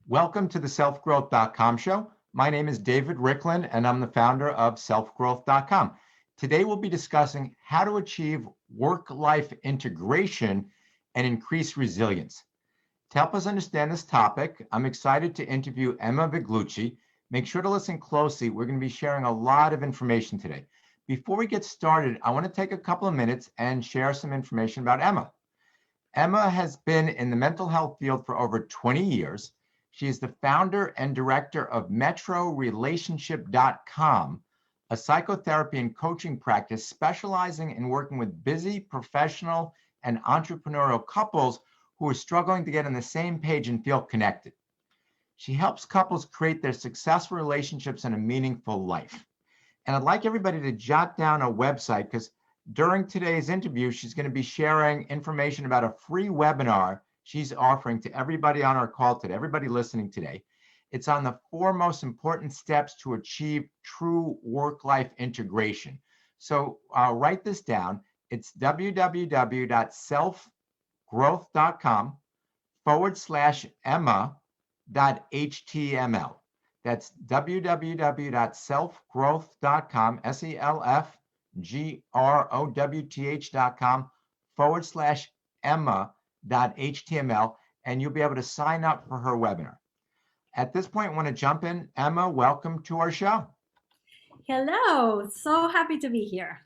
Welcome to the selfgrowth.com show. My name is David Riklan, and I'm the founder of selfgrowth.com. Today, we'll be discussing how to achieve work-life integration and increase resilience. To help us understand this topic, I'm excited to interview Emma Viglucci. Make sure to listen closely. We're going to be sharing a lot of information today. Before we get started, I want to take a couple of minutes and share some information about Emma. Emma has been in the mental health field for over 20 years. She is the founder and director of MetroRelationship.com, a psychotherapy and coaching practice specializing in working with busy professional and entrepreneurial couples who are struggling to get on the same page and feel connected. She helps couples create their successful relationships and a meaningful life. And I'd like everybody to jot down a website because during today's interview, she's going to be sharing information about a free webinar she's offering to everybody on our call today, everybody listening today. It's on the 4 most important steps to achieve true work-life integration. So write this down. It's www.selfgrowth.com/Emma.html. That's www.selfgrowth.com, selfgrowth.com/Emma.html, and you'll be able to sign up for her webinar. At this point, I want to jump in. Emma, welcome to our show. Hello, so happy to be here.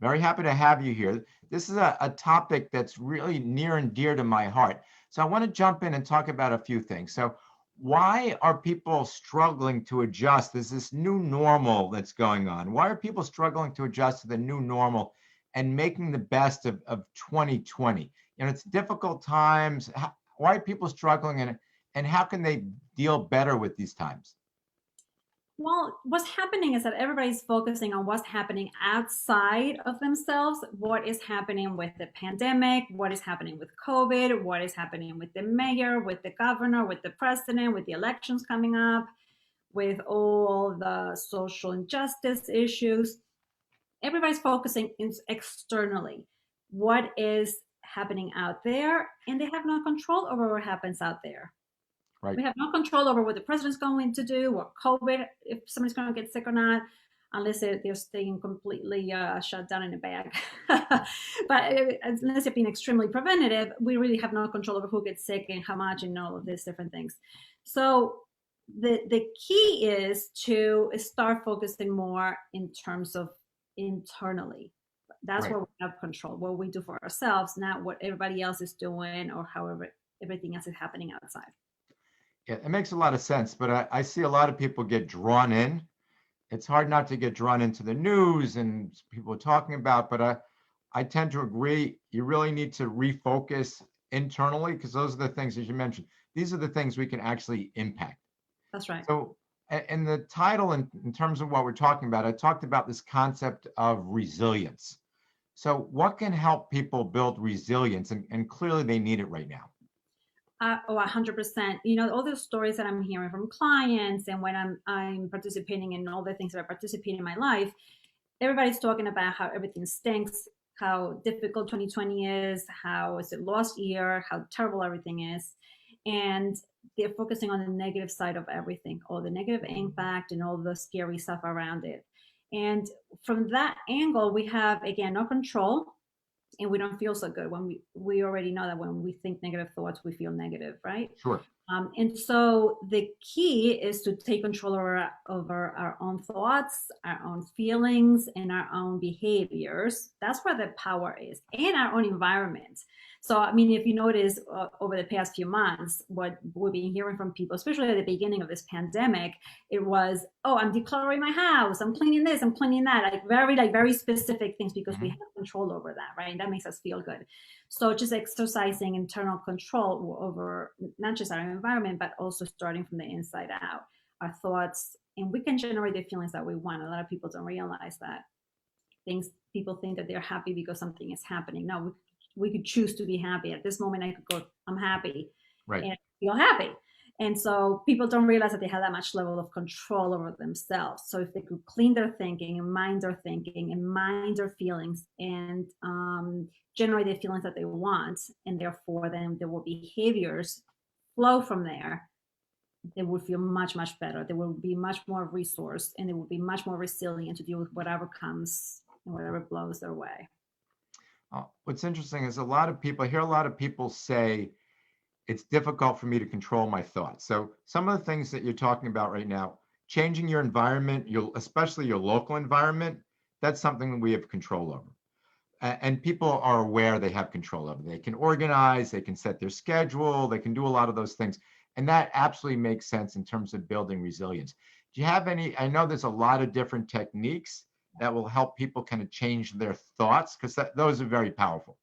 Very happy to have you here. This is a topic that's really near and dear to my heart. So I want to jump in and talk about a few things. So why are people struggling to adjust? There's this new normal that's going on. Why are people struggling to adjust to the new normal and making the best of 2020? It's difficult times. Why are people struggling, and how can they deal better with these times? Well, what's happening is that everybody's focusing on what's happening outside of themselves. What is happening with the pandemic? What is happening with COVID? What is happening with the mayor, with the governor, with the president, with the elections coming up, with all the social injustice issues? Everybody's focusing externally. What is happening out there? And they have no control over what happens out there. Right. We have no control over what the president's going to do, or COVID, if somebody's going to get sick or not, unless they're staying completely shut down in a bag. But unless they're being extremely preventative, we really have no control over who gets sick and how much and all of these different things. So the key is to start focusing more in terms of internally. That's Right. where we have control, what we do for ourselves, not what everybody else is doing or however everything else is happening outside. Yeah, it makes a lot of sense, but I see a lot of people get drawn in. It's hard not to get drawn into the news and people are talking about, but I tend to agree. You really need to refocus internally because those are the things, as you mentioned, these are the things we can actually impact. That's right. So in the title, in terms of what we're talking about, I talked about this concept of resilience. So what can help people build resilience? And clearly they need it right now. 100%. All those stories that I'm hearing from clients and when I'm participating in all the things that I participate in my life, everybody's talking about how everything stinks, how difficult 2020 is, how it's a lost year, how terrible everything is. And they're focusing on the negative side of everything, all the negative impact and all the scary stuff around it. And from that angle, we have, again, no control. And we don't feel so good when we already know that when we think negative thoughts, we feel negative, right? Sure. And so the key is to take control over our own thoughts, our own feelings, and our own behaviors. That's where the power is, and our own environment. So, I mean, if you notice over the past few months, what we've been hearing from people, especially at the beginning of this pandemic, it was, oh, I'm decluttering my house, I'm cleaning this, I'm cleaning that, very specific things because we have control over that, right? And that makes us feel good. So just exercising internal control over not just our environment, but also starting from the inside out, our thoughts, and we can generate the feelings that we want. A lot of people don't realize that. People think that they're happy because something is happening. No, we could choose to be happy. At this moment, I could go, I'm happy, right, and feel happy. And so people don't realize that they have that much level of control over themselves. So if they could clean their thinking and mind their thinking and mind their feelings and generate the feelings that they want, and therefore then there will behaviors flow from there, they would feel much, much better. They will be much more resourced, and they will be much more resilient to deal with whatever comes and whatever blows their way. What's interesting is I hear a lot of people say, it's difficult for me to control my thoughts. So some of the things that you're talking about right now, changing your environment, especially your local environment, that's something that we have control over. And people are aware they have control over. They can organize, they can set their schedule, they can do a lot of those things. And that absolutely makes sense in terms of building resilience. Do you have any, I know there's a lot of different techniques that will help people kind of change their thoughts, because those are very powerful.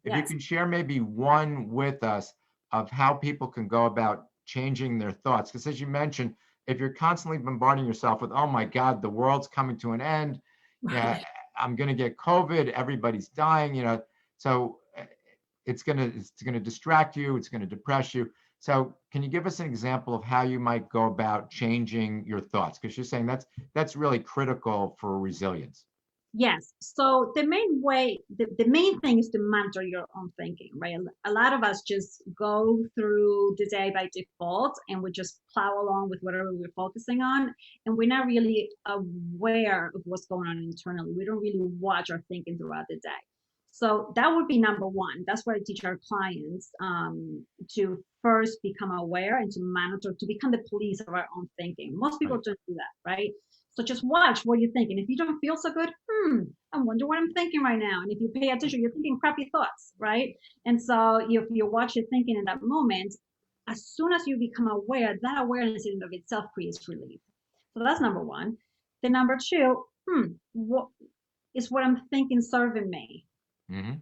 If you Yes. can share maybe one with us of how people can go about changing their thoughts. Because as you mentioned, if you're constantly bombarding yourself with, oh my God, the world's coming to an end, yeah, Right. I'm going to get COVID, everybody's dying, so it's going to distract you, it's going to depress you. So can you give us an example of how you might go about changing your thoughts? Because you're saying that's really critical for resilience. Yes. So the main thing is to monitor your own thinking, right? A lot of us just go through the day by default and we just plow along with whatever we're focusing on. And we're not really aware of what's going on internally. We don't really watch our thinking throughout the day. So that would be number one. That's what I teach our clients, to first become aware and to monitor, to become the police of our own thinking. Most people Right. don't do that, right? So just watch what you're thinking. If you don't feel so good, I wonder what I'm thinking right now. And if you pay attention, you're thinking crappy thoughts, right? And so if you watch your thinking in that moment, as soon as you become aware, that awareness in and of itself creates relief. So that's number one. Then number two, what is what I'm thinking serving me, Hmm.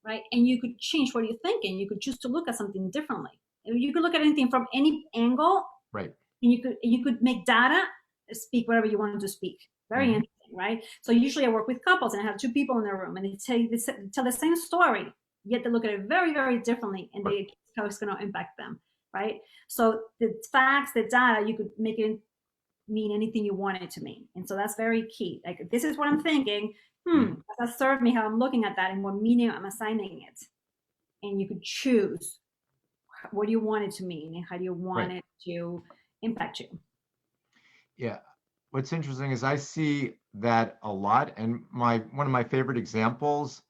right? And you could change what you're thinking. You could choose to look at something differently. You could look at anything from any angle, Right. and you could make data speak whatever you wanted to speak. Very Hmm. interesting, right? So usually I work with couples and I have two people in the room and they tell the same story, yet they look at it very, very differently, and Right. they how it's going to impact them, right? So the facts, the data, you could make it mean anything you want it to mean, and so that's very key. Like, this is what I'm thinking. Mhm. Does that serve me? How I'm looking at that, and what meaning I'm assigning it, and you could choose what do you want it to mean and how do you want Right. it to impact you. Yeah. What's interesting is I see that a lot, and one of my favorite examples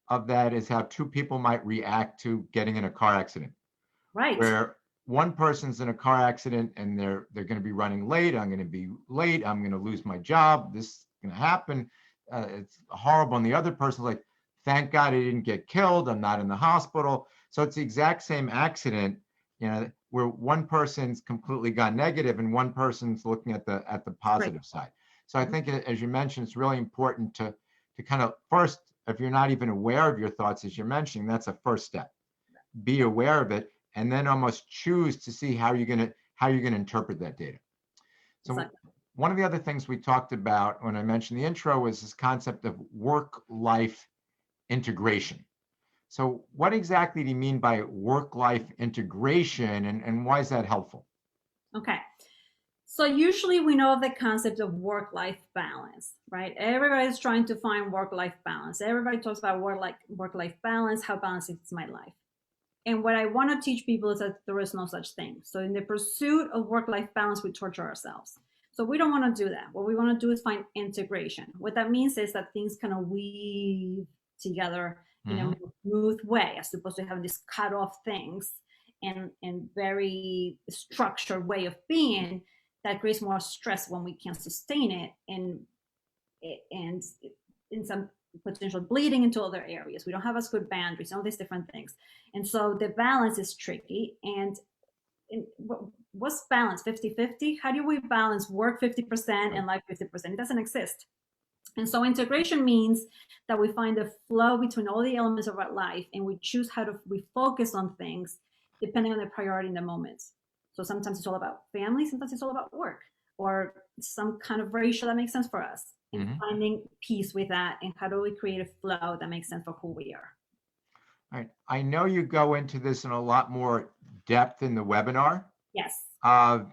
of that is how two people might react to getting in a car accident, Right. where one person's in a car accident and they're going to be running late. I'm going to be late. I'm going to lose my job. This is going to happen. It's horrible. And the other person's like, thank God I didn't get killed. I'm not in the hospital. So it's the exact same accident, where one person's completely gone negative and one person's looking at the Right. positive side. So I think, as you mentioned, it's really important to kind of first, if you're not even aware of your thoughts, as you're mentioning, that's a first step. Be aware of it, and then almost choose to see how you're gonna interpret that data. So Exactly. one of the other things we talked about when I mentioned the intro was this concept of work-life integration. So what exactly do you mean by work-life integration, and why is that helpful? Okay. So usually we know of the concept of work-life balance, right? Everybody's trying to find work-life balance. Everybody talks about work-life balance, how balanced is my life. And what I want to teach people is that there is no such thing. So in the pursuit of work-life balance, we torture ourselves. So we don't want to do that. What we want to do is find integration. What that means is that things kind of weave together in a Hmm. more smooth way, as opposed to having these cut off things and very structured way of being that creates more stress when we can't sustain it, and in some potential bleeding into other areas. We don't have as good boundaries, all these different things. And so the balance is tricky. And what's balance? 50-50? How do we balance work 50% Right. and life 50%? It doesn't exist. And so integration means that we find a flow between all the elements of our life, and we choose how to we focus on things depending on the priority in the moment. So sometimes it's all about family, sometimes it's all about work, or some kind of ratio that makes sense for us. And Hmm. finding peace with that, and how do we create a flow that makes sense for who we are. All right. I know you go into this in a lot more depth in the webinar, Yes. uh,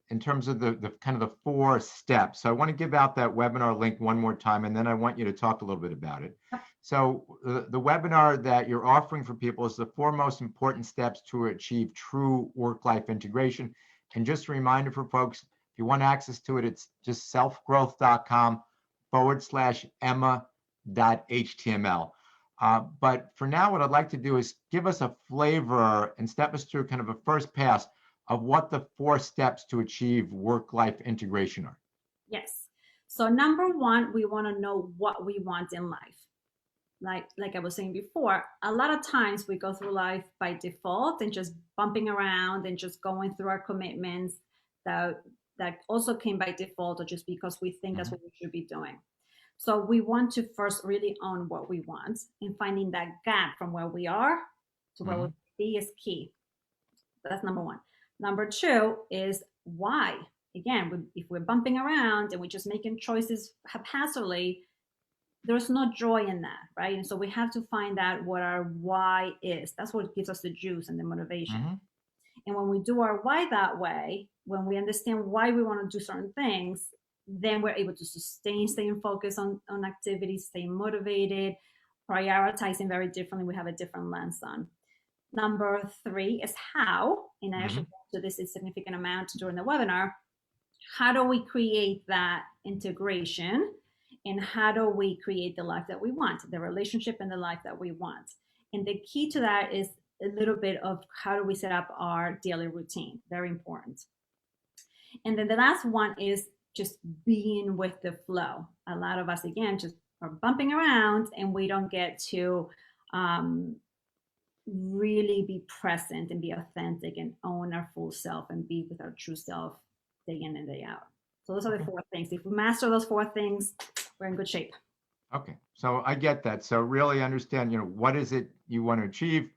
in terms of the kind of the 4 steps. So I want to give out that webinar link one more time, and then I want you to talk a little bit about it. So the webinar that you're offering for people is the 4 most important steps to achieve true work-life integration. And just a reminder for folks, if you want access to it, it's just selfgrowth.com/emma.html. But for now, what I'd like to do is give us a flavor and step us through kind of a first pass of what the 4 steps to achieve work-life integration are. Yes. So number one, we want to know what we want in life. Like I was saying before, a lot of times we go through life by default and just bumping around and just going through our commitments that also came by default or just because we think that's what we should be doing. So we want to first really own what we want, and finding that gap from where we are to where we be is key. That's number one. Number two is why. Again, if we're bumping around and we're just making choices haphazardly, there's no joy in that, right? And so we have to find out what our why is. That's what gives us the juice and the motivation. And when we do our why that way, when we understand why we want to do certain things, then we're able to staying focused on activities, staying motivated, prioritizing very differently. We have a different lens on. Number three is how, and I actually go to this a significant amount during the webinar. How do we create that integration? And how do we create the life that we want, the relationship and the life that we want? And the key to that is a little bit of how do we set up our daily routine? Very important. And then the last one is just being with the flow. A lot of us, again, just are bumping around and we don't get to really be present and be authentic and own our full self and be with our true self day in and day out. So those are the 4 things. If we master those 4 things, we're in good shape. Okay, so I get that. So really understand, what is it you want to achieve?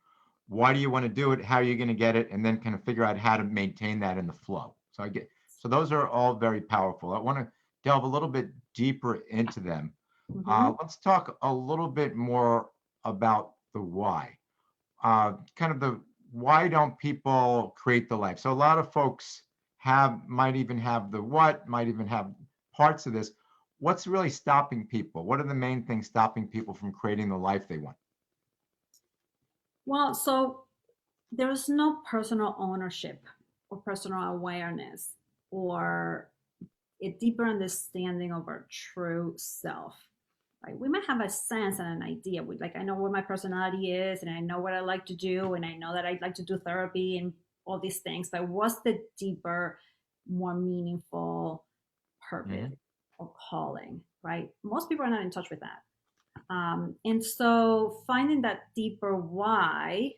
Why do you want to do it? How are you going to get it? And then kind of figure out how to maintain that in the flow. So those are all very powerful. I want to delve a little bit deeper into them. Let's talk a little bit more about the why. Kind of the why don't people create the life? So a lot of folks might even have the what, might even have parts of this. What's really stopping people? What are the main things stopping people from creating the life they want? Well, so there's no personal ownership or personal awareness or a deeper understanding of our true self. Right? We might have a sense and an idea. I know what my personality is, and I know what I like to do, and I know that I'd like to do therapy and all these things. But what's the deeper, more meaningful purpose or calling? Right? Most people are not in touch with that. And so finding that deeper why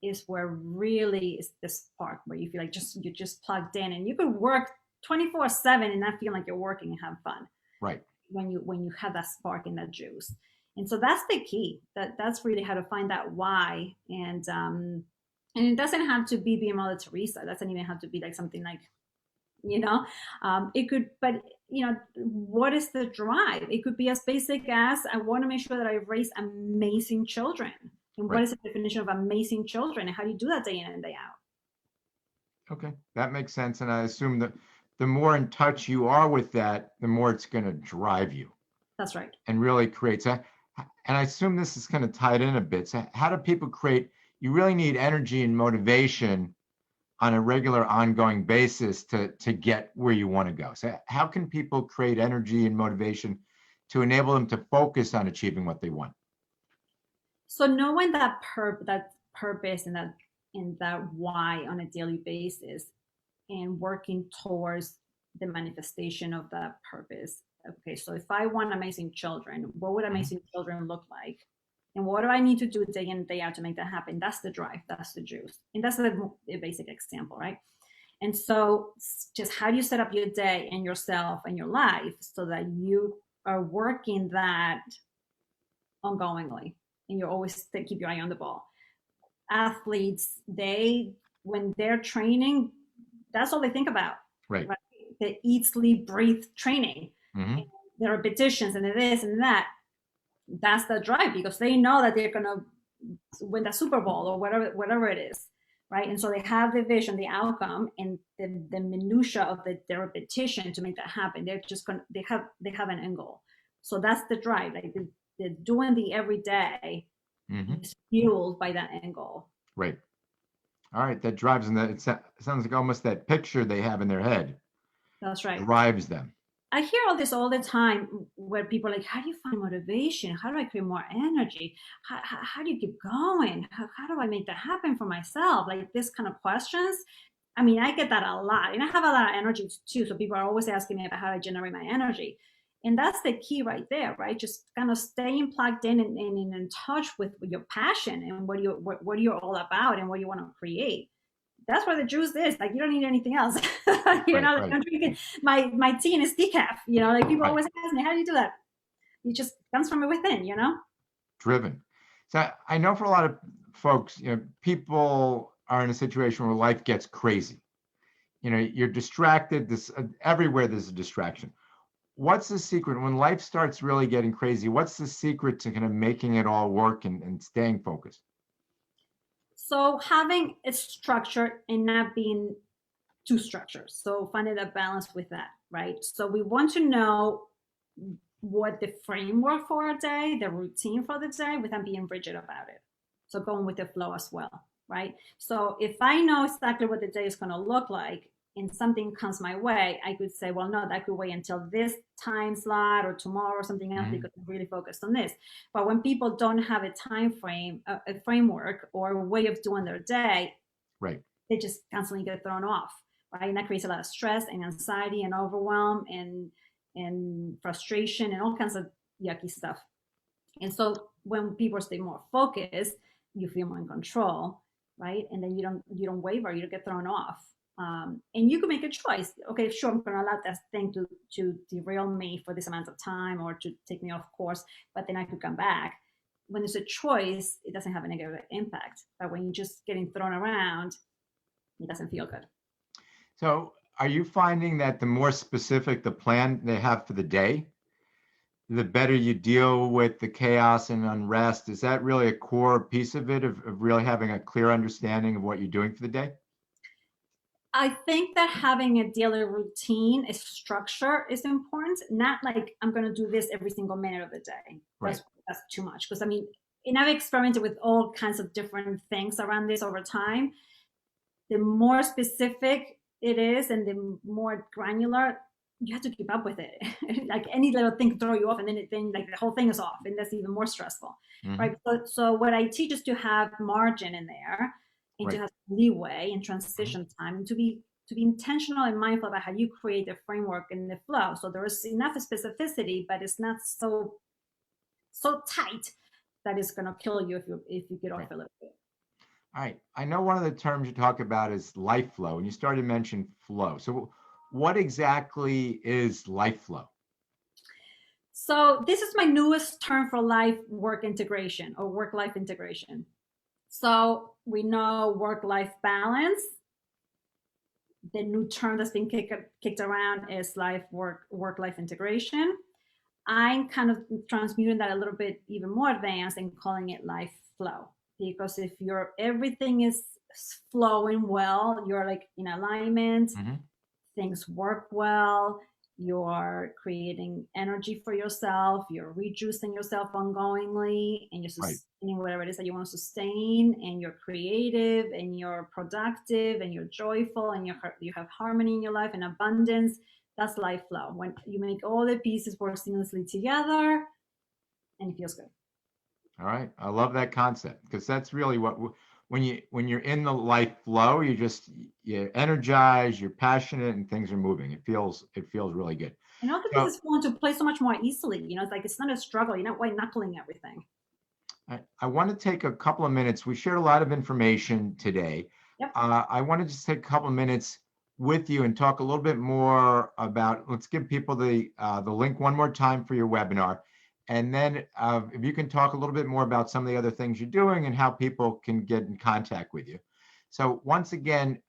is where really is the spark, where you feel like you're just plugged in, and you could work 24/7 and not feel like you're working and have fun. Right. When you have that spark and that juice. And so that's the key. That's really how to find that why. And it doesn't have to be being Mother Teresa. It doesn't even have to be like something like, it could, but what is the drive? It could be as basic as I want to make sure that I raise amazing children. And what is the definition of amazing children? And how do you do that day in and day out? Okay, that makes sense. And I assume that the more in touch you are with that, the more it's going to drive you. That's right. And really creates that. And I assume this is kind of tied in a bit. So how do people create? You really need energy and motivation on a regular, ongoing basis to get where you want to go. So how can people create energy and motivation to enable them to focus on achieving what they want? So knowing that purpose and that why on a daily basis, and working towards the manifestation of that purpose. Okay, so if I want amazing children, what would amazing children look like? And what do I need to do day in and day out to make that happen? That's the drive, that's the juice. And that's a basic example, right? And so just how do you set up your day and yourself and your life so that you are working that ongoingly and you're always keep your eye on the ball. Athletes, when they're training, that's all they think about. Right. The eat, sleep, breathe training. Mm-hmm. The repetitions and the this and that. That's the drive because they know that they're gonna win the Super Bowl or whatever it is, right? And so they have the vision, the outcome, and the minutia of the repetition to make that happen. They're just they have an end goal. So that's the drive. Like they're doing the everyday is fueled by that end goal. Right. All right, that drives them. That it sounds like almost that picture they have in their head That's right. drives them. I hear all this all the time where people are like, how do you find motivation? How do I create more energy? How do you keep going? How do I make that happen for myself? Like this kind of questions. I mean, I get that a lot. And I have a lot of energy too. So people are always asking me about how I generate my energy. And that's the key right there, right? Just kind of staying plugged in and in touch with your passion and what you're all about and what you want to create. That's where the juice is. Like you don't need anything else. Right, Like right, I'm drinking my tea and it's decaf. Like people right. always ask me, how do you do that? It just comes from within. Driven. So I know for a lot of folks, people are in a situation where life gets crazy. You're distracted. This everywhere there's a distraction. What's the secret when life starts really getting crazy? What's the secret to kind of making it all work and staying focused? So having it structured and not being too structured. So finding a balance with that, right? So we want to know what the framework for our day, the routine for the day, without being rigid about it. So going with the flow as well, right? So if I know exactly what the day is going to look like and something comes my way, I could say, well, no, that could wait until this time slot or tomorrow or something else Mhm. because I'm really focused on this. But when people don't have a time frame, a framework or a way of doing their day, Right. they just constantly get thrown off, right? And that creates a lot of stress and anxiety and overwhelm and frustration and all kinds of yucky stuff. And so when people stay more focused, you feel more in control, right? And then you don't waver, you don't get thrown off. And you can make a choice. Okay, sure, I'm going to allow that thing to derail me for this amount of time or to take me off course, but then I could come back. When there's a choice, it doesn't have a negative impact. But when you're just getting thrown around, it doesn't feel good. So are you finding that the more specific the plan they have for the day, the better you deal with the chaos and unrest? Is that really a core piece of it, of really having a clear understanding of what you're doing for the day? I think that having a daily routine, a structure is important. Not like I'm going to do this every single minute of the day. Right. That's too much. Because I mean, and I've experimented with all kinds of different things around this over time. The more specific it is, and the more granular, you have to keep up with it. Like any little thing can throw you off, and then like the whole thing is off, and that's even more stressful, Hmm. right? So what I teach is to have margin in there, and to Right. have leeway and Mhm. transition time, and to be intentional and mindful about how you create the framework and the flow. So there is enough specificity, but it's not so tight that it's going to kill you if you get off Right. a little bit. All right. I know one of the terms you talk about is life flow, and you started to mention flow. So what exactly is life flow? So this is my newest term for life work integration or work life integration. So we know work life balance. The new term that's been kicked around is work life integration. I'm kind of transmuting that a little bit even more advanced and calling it life flow. Because if your everything is flowing well, you're like in alignment, Hmm. things work well, you're creating energy for yourself, you're rejuicing yourself ongoingly, and you're Right. sustaining whatever it is that you want to sustain, and you're creative and you're productive and you're joyful and you have harmony in your life and abundance. That's life flow. When you make all the pieces work seamlessly together and it feels good. All right. I love that concept because that's really what when you're in the life flow, you're energized, you're passionate, and things are moving. It feels really good. And all the So pieces fall into place so much more easily. It's like it's not a struggle. You're not white knuckling everything. I want to take a couple of minutes. We shared a lot of information today. Yep. I want to just take a couple of minutes with you and talk a little bit more about. Let's give people the link one more time for your webinar, and then if you can talk a little bit more about some of the other things you're doing and how people can get in contact with you. So once again,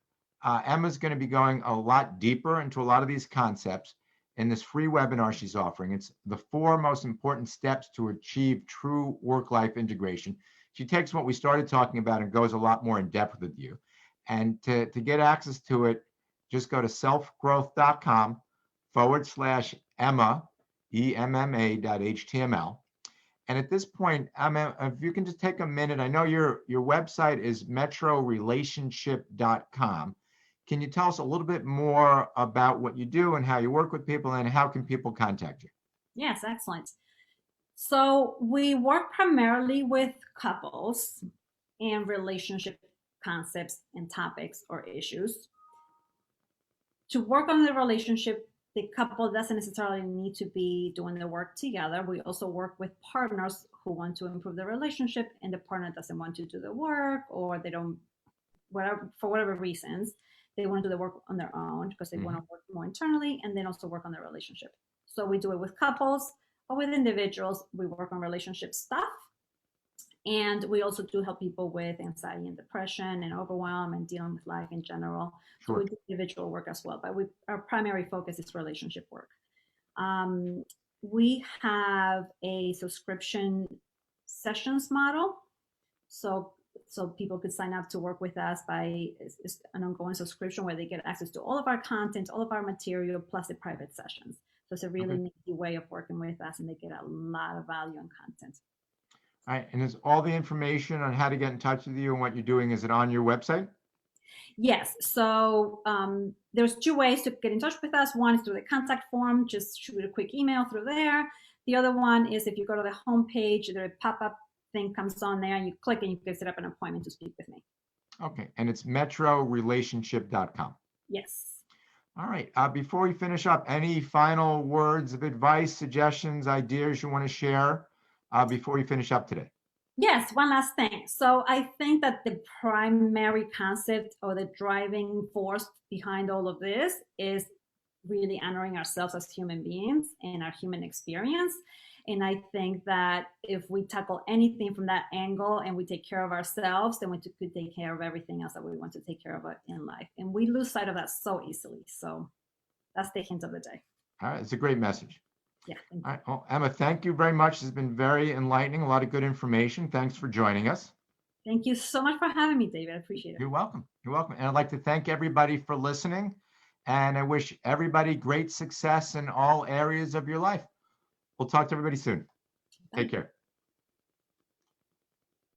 Emma's going to be going a lot deeper into a lot of these concepts in this free webinar she's offering. It's the 4 most important steps to achieve true work-life integration. She takes what we started talking about and goes a lot more in depth with you. And to get access to it, just go to selfgrowth.com/Emma, EMMA.html. And at this point, if you can just take a minute, I know your website is metrorelationship.com. Can you tell us a little bit more about what you do and how you work with people, and how can people contact you? Yes, excellent. So we work primarily with couples and relationship concepts and topics or issues. To work on the relationship, the couple doesn't necessarily need to be doing the work together. We also work with partners who want to improve the relationship and the partner doesn't want to do the work, or they don't, whatever, for whatever reasons, they want to do the work on their own because they want to work more internally and then also work on their relationship. So we do it with couples or with individuals. We work on relationship stuff. And we also do help people with anxiety and depression and overwhelm and dealing with life in general. So we do individual work as well, but our primary focus is relationship work. We have a subscription sessions model. So people could sign up to work with us by an ongoing subscription where they get access to all of our content, all of our material, plus the private sessions. So it's a really easy way of working with us, and they get a lot of value and content. All right, and is all the information on how to get in touch with you and what you're doing, is it on your website? Yes. So there's two ways to get in touch with us. One is through the contact form, just shoot a quick email through there. The other one is if you go to the homepage, the pop-up thing comes on there and you click and you can set up an appointment to speak with me. Okay, and it's metrorelationship.com. Yes. All right, before we finish up, any final words of advice, suggestions, ideas you want to share before we finish up today? Yes, one last thing. So I think that the primary concept or the driving force behind all of this is really honoring ourselves as human beings and our human experience. And I think that if we tackle anything from that angle and we take care of ourselves, then we could take care of everything else that we want to take care of in life. And we lose sight of that so easily. So that's the hint of the day. All right, it's a great message. Yeah. All right. Well, Emma, thank you very much. It's been very enlightening, a lot of good information. Thanks for joining us. Thank you so much for having me, David. I appreciate it. You're welcome. You're welcome. And I'd like to thank everybody for listening. And I wish everybody great success in all areas of your life. We'll talk to everybody soon. Take care.